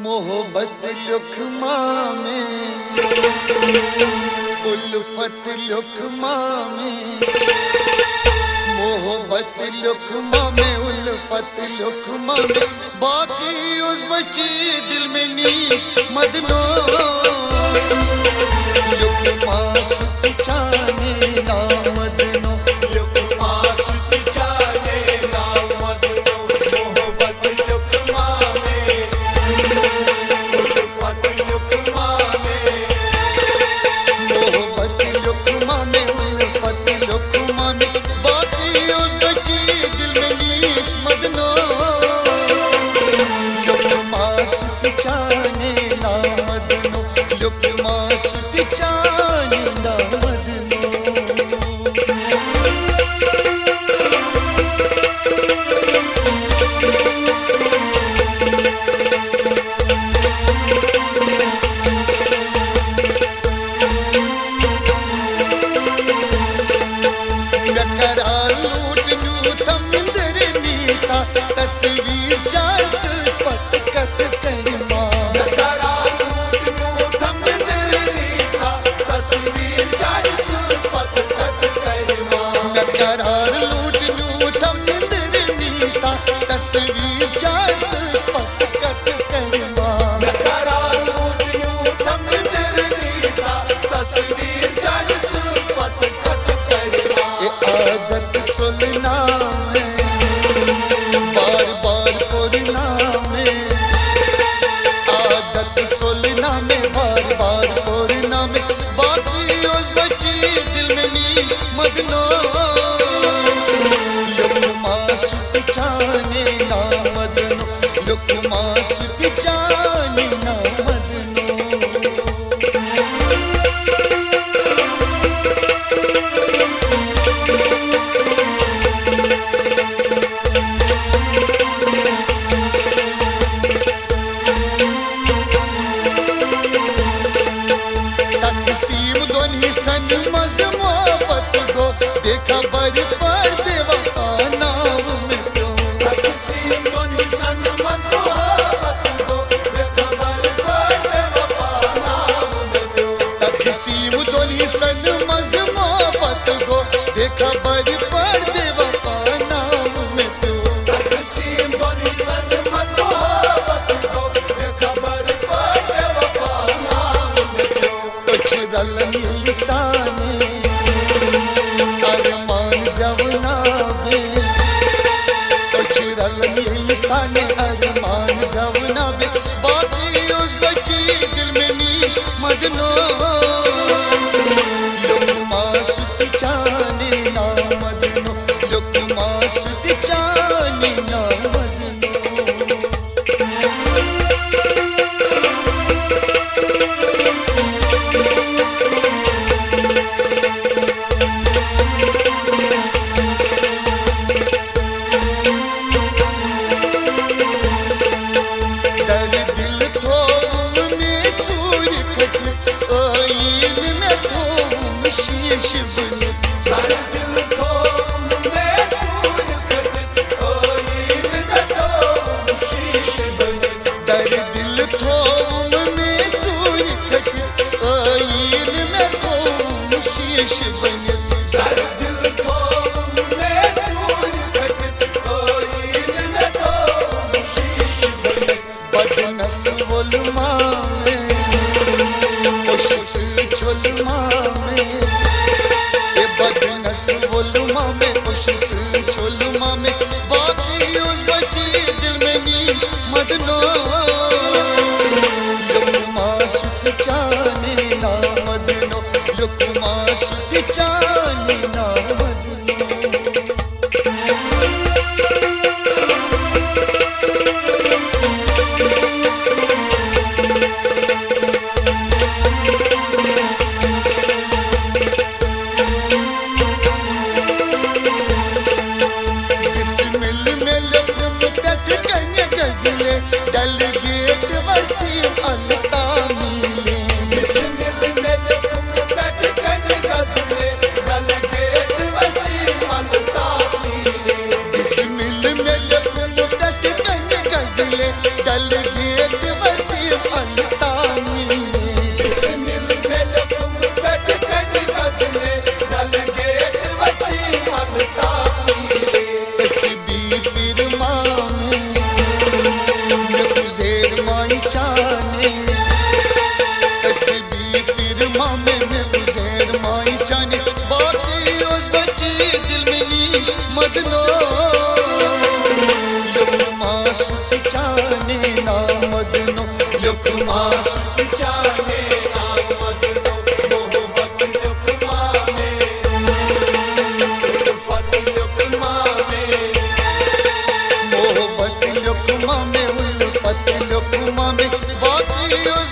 मोहब्बत लुकमा में, उल्फत लुकमा में, मोहब्बत लुकमा में, उल्फत लुकमा में, बाकी उस बच्ची दिल में नीश मदनो लुकमा सुख जाने ना मदनो लुकमा सुख जाने ना मदनो मोहब्बत लुकमा में, उल्फत लुकमा में, मोहब्बत लुकमा में, उल्फत लुकमा में, बाकी उस बच्ची दिल में नीश मदनो लुकमा सुख जाने ना मदनो लुकमा सुख जाने ना मदनो। तस्वीर जास पत कत करमा तस्वीर जास पत कत करमा करार लूट लू थम नीता तस्वीर जास पत कत करमा करार लूट लू थम नीता तस्वीर जास पत कत करमा। ये आदत सुलना मदनो लुकमा सुख जाने ना मदनो लुकमा सुख जाने ना मदनो। तकसीम दोनी सन मजमो देखा बर पर बेवफा नाव में क्यों तकसीम दोनी सन मोहब्बत को देखा बर पर बेवफा नाव में क्यों तकसीम दोनी सन मोहब्बत को देखा बर पर बेवफा नाव में क्यों तकसीम दोनी सन मोहब्बत को देखा बर पर बेवफा नाव में क्यों। कुछ दल लिसाने साने अरमान जवना बे बाकी उस बच्ची दिल में नीश मदनो लुकमा सुख जाने ना मदनो लुकमा सुख जाने ना मदनो। मदनो लुकमा सुख जाने ना मदनो लुकमा सुख जाने ना मदनो। उजेर माई चाने कसबी पीर मामे में उजेर माई चाने बाकी उस बच्ची दिल में नीश मदनो लुकमा सुख चाने ना मदनो लुकमा सुख चाने ना मदनो मोहब्बत लुकमा में उल्फत लुकमा में मोहब्बत लुकमा में उल्फत लुकमा में बाकी उस